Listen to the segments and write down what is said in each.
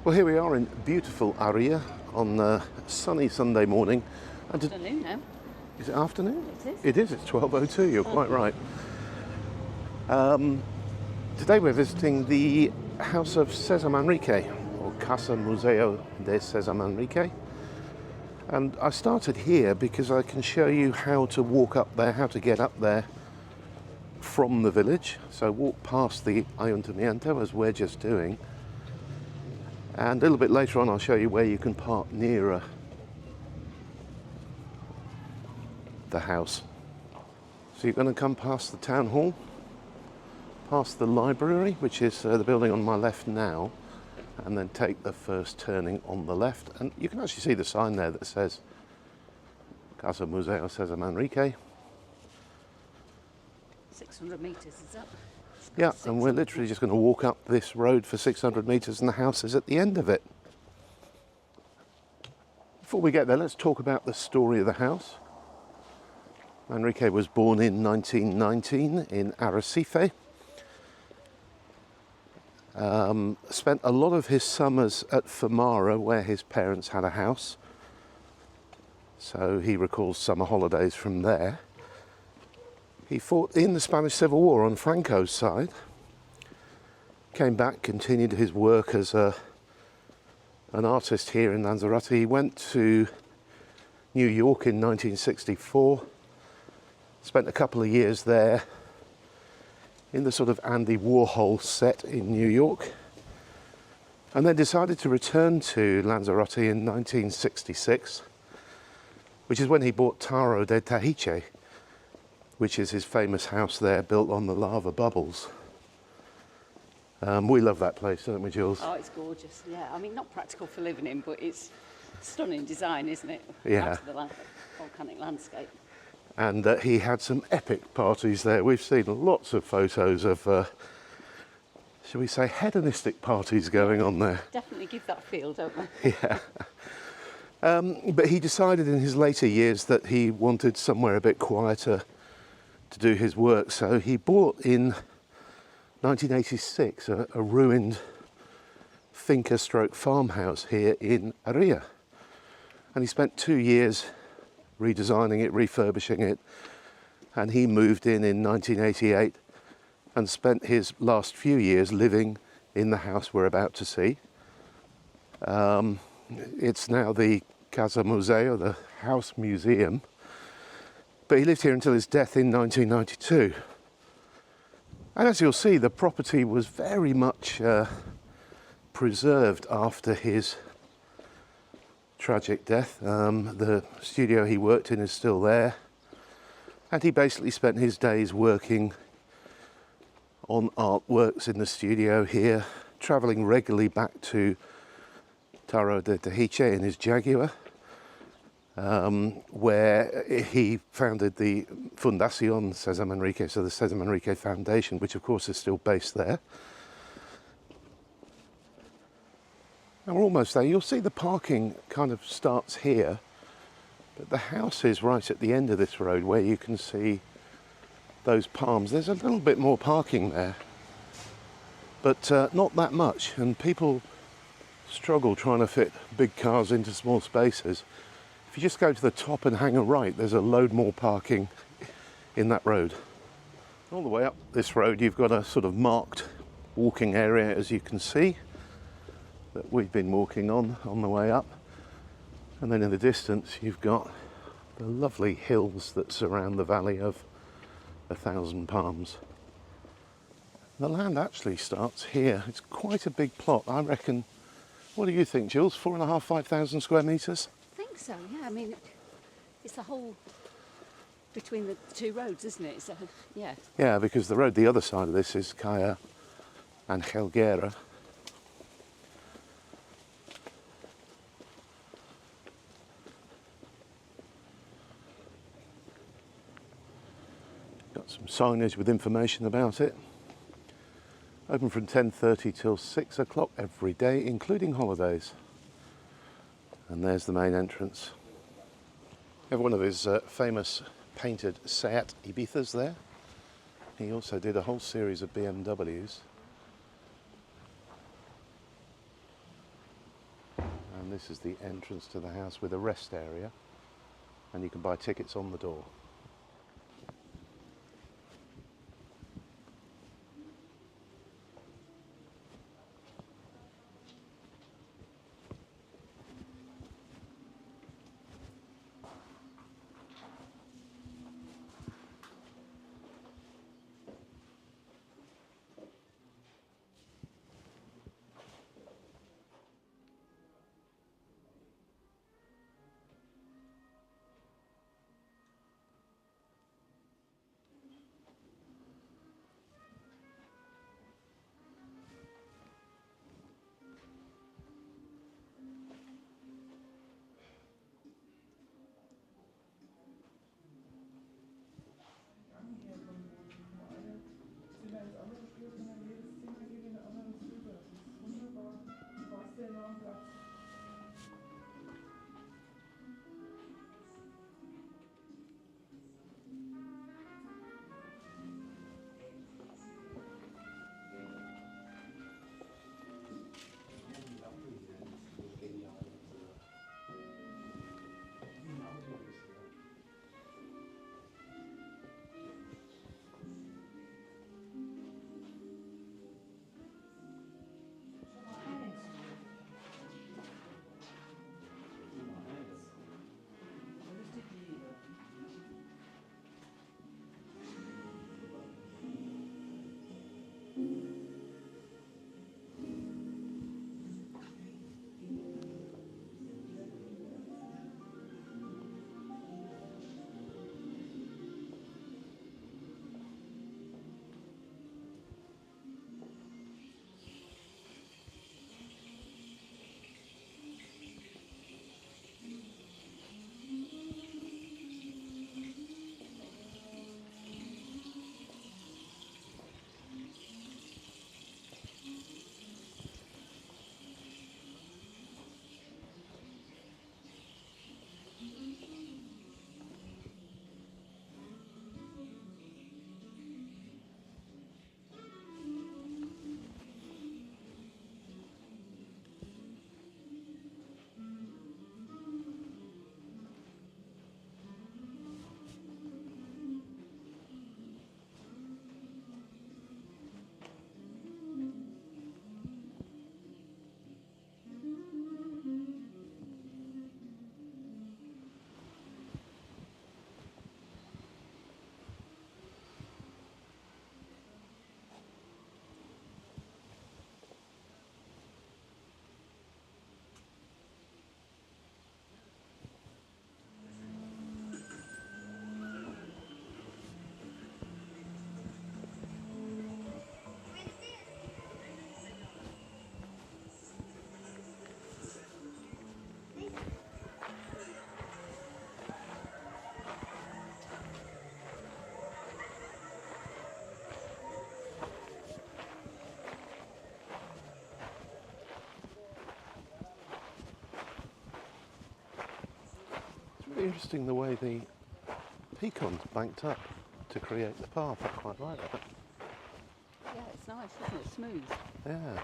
Well, here we are in beautiful Haria on a sunny Sunday morning. Afternoon now. Is it afternoon? It is. It is, it's 12:02, you're quite right. Today we're visiting the house of Cesar Manrique, or Casa Museo César Manrique. And I started here because I can show you how to walk up there, how to get up there from the village. So walk past the ayuntamiento as we're just doing. And a little bit later on I'll show you where you can park nearer the house. So you're going to come past the town hall, past the library, which is the building on my left now, and then take the first turning on the left. And you can actually see the sign there that says Casa Museo César Manrique. 600 metres is up. Yeah, and we're literally just going to walk up this road for 600 metres and the house is at the end of it. Before we get there, let's talk about the story of the house. Manrique was born in 1919 in Arrecife. Spent a lot of his summers at Famara, where his parents had a house. So he recalls summer holidays from there. He fought in the Spanish Civil War on Franco's side. Came back, continued his work as an artist here in Lanzarote. He went to New York in 1964. Spent a couple of years there in the sort of Andy Warhol set in New York. And then decided to return to Lanzarote in 1966, which is when he bought Taro de Tahiche, which is his famous house there, built on the lava bubbles. We love that place, don't we, Jules? Oh, it's gorgeous, yeah. I mean, not practical for living in, but it's stunning design, isn't it? Yeah. Out to the volcanic landscape. And he had some epic parties there. We've seen lots of photos of, shall we say, hedonistic parties going on there. Definitely give that feel, don't we? Yeah. But he decided in his later years that he wanted somewhere a bit quieter to do his work, so he bought in 1986 a ruined finca stroke farmhouse here in Haria, and he spent 2 years redesigning it, refurbishing it, and he moved in 1988 and spent his last few years living in the house we're about to see. It's now the Casa Museo, the house museum. But he lived here until his death in 1992. And as you'll see, the property was very much preserved after his tragic death. The studio he worked in is still there. And he basically spent his days working on artworks in the studio here, travelling regularly back to Taro de Tahiche in his Jaguar. Where he founded the Fundación César Manrique, so the César Manrique Foundation, which of course is still based there. And we're almost there. You'll see the parking kind of starts here, but the house is right at the end of this road where you can see those palms. There's a little bit more parking there, but not that much, and people struggle trying to fit big cars into small spaces. If you just go to the top and hang a right, there's a load more parking in that road. All the way up this road, you've got a sort of marked walking area, as you can see, that we've been walking on the way up. And then in the distance, you've got the lovely hills that surround the valley of 1,000 Palms. The land actually starts here. It's quite a big plot, I reckon. What do you think, Jules? 4,500, 5,000 square metres? So, yeah, I mean, it's the whole between the two roads, isn't it? So, yeah. Yeah, because the road the other side of this is Calle and Helguera. Got some signage with information about it. Open from 10:30 till 6 o'clock every day, including holidays. And there's the main entrance. We have one of his famous painted Seat Ibizas there. He also did a whole series of BMWs. this is the entrance to the house with a rest area, and you can buy tickets on the door. Really interesting the way the pecans banked up to create the path. I quite like that. Yeah, it's nice, isn't it? Smooth. Yeah.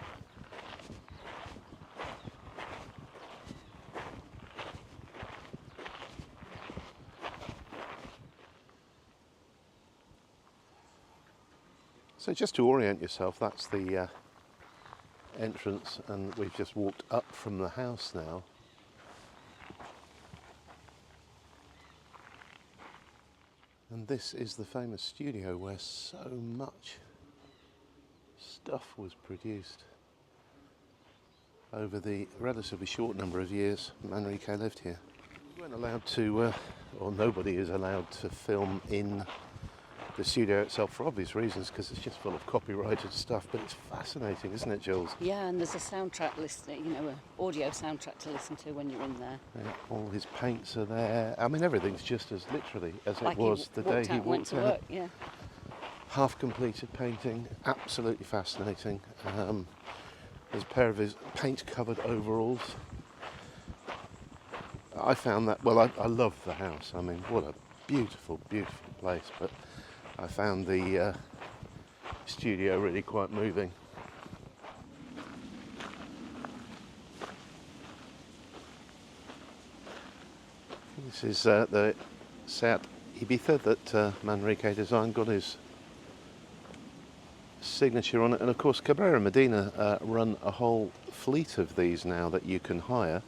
So just to orient yourself, that's the entrance, and we've just walked up from the house now. And this is the famous studio where so much stuff was produced over the relatively short number of years Manrique lived here. We weren't allowed to, or nobody is allowed to film in the studio itself for obvious reasons, because it's just full of copyrighted stuff, but it's fascinating, isn't it, Jules? Yeah, and there's a soundtrack listening, you know, an audio soundtrack to listen to when you're in there. Yeah, all his paints are there. I mean, everything's just as literally as Like it was the day he went walked to out. work, yeah. Half completed painting, absolutely fascinating. There's a pair of his paint-covered overalls. I found that, well, I love the house. I mean, what a beautiful, beautiful place. But I found the studio really quite moving. This is the Seat Ibiza that Manrique designed, got his signature on it. And of course Cabrera Medina run a whole fleet of these now that you can hire.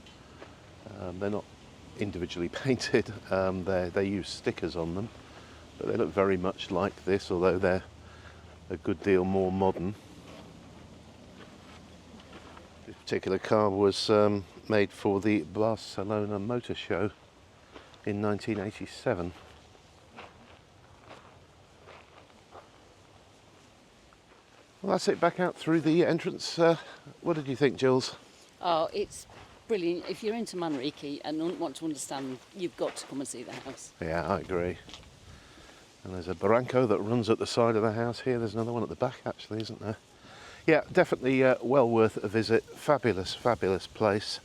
They're not individually painted, they use stickers on them, but they look very much like this, although they're a good deal more modern. This particular car was made for the Barcelona Motor Show in 1987. Well, that's it, back out through the entrance. What did you think, Jules? Oh, it's brilliant. If you're into Manrique and want to understand, you've got to come and see the house. Yeah, I agree. And there's a barranco that runs at the side of the house here. There's another one at the back, actually, isn't there? Yeah, definitely well worth a visit. Fabulous, fabulous place.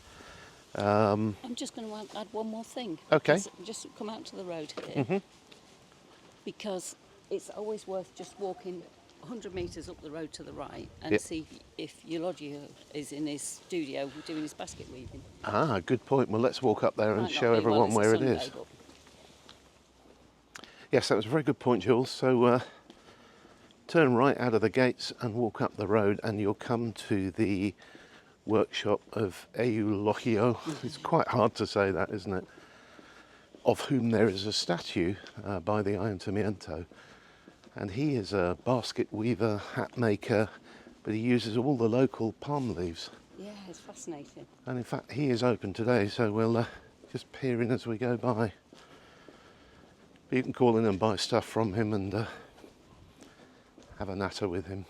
I'm just going to add one more thing. Okay. Just come out to the road here. Because it's always worth just walking 100 metres up the road to the right and see if Eulogio is in his studio doing his basket weaving. Ah, good point. Well, let's walk up there and show everyone where it is. Yes, that was a very good point, Jules. So turn right out of the gates and walk up the road and you'll come to the workshop of Eulogio. It's quite hard to say that, isn't it? Of whom there is a statue by the Ayuntamiento. And he is a basket weaver, hat maker, but he uses all the local palm leaves. Yeah, it's fascinating. And in fact, he is open today, so we'll just peer in as we go by. But you can call in and buy stuff from him and have a natter with him.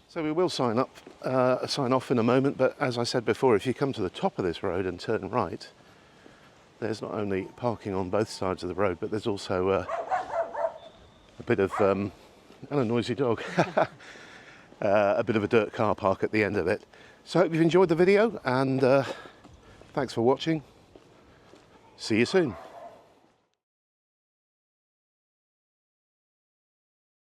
So we will sign off in a moment, but as I said before, if you come to the top of this road and turn right, there's not only parking on both sides of the road, but there's also a bit of, and a noisy dog, a bit of a dirt car park at the end of it. So I hope you've enjoyed the video, and thanks for watching. See you soon.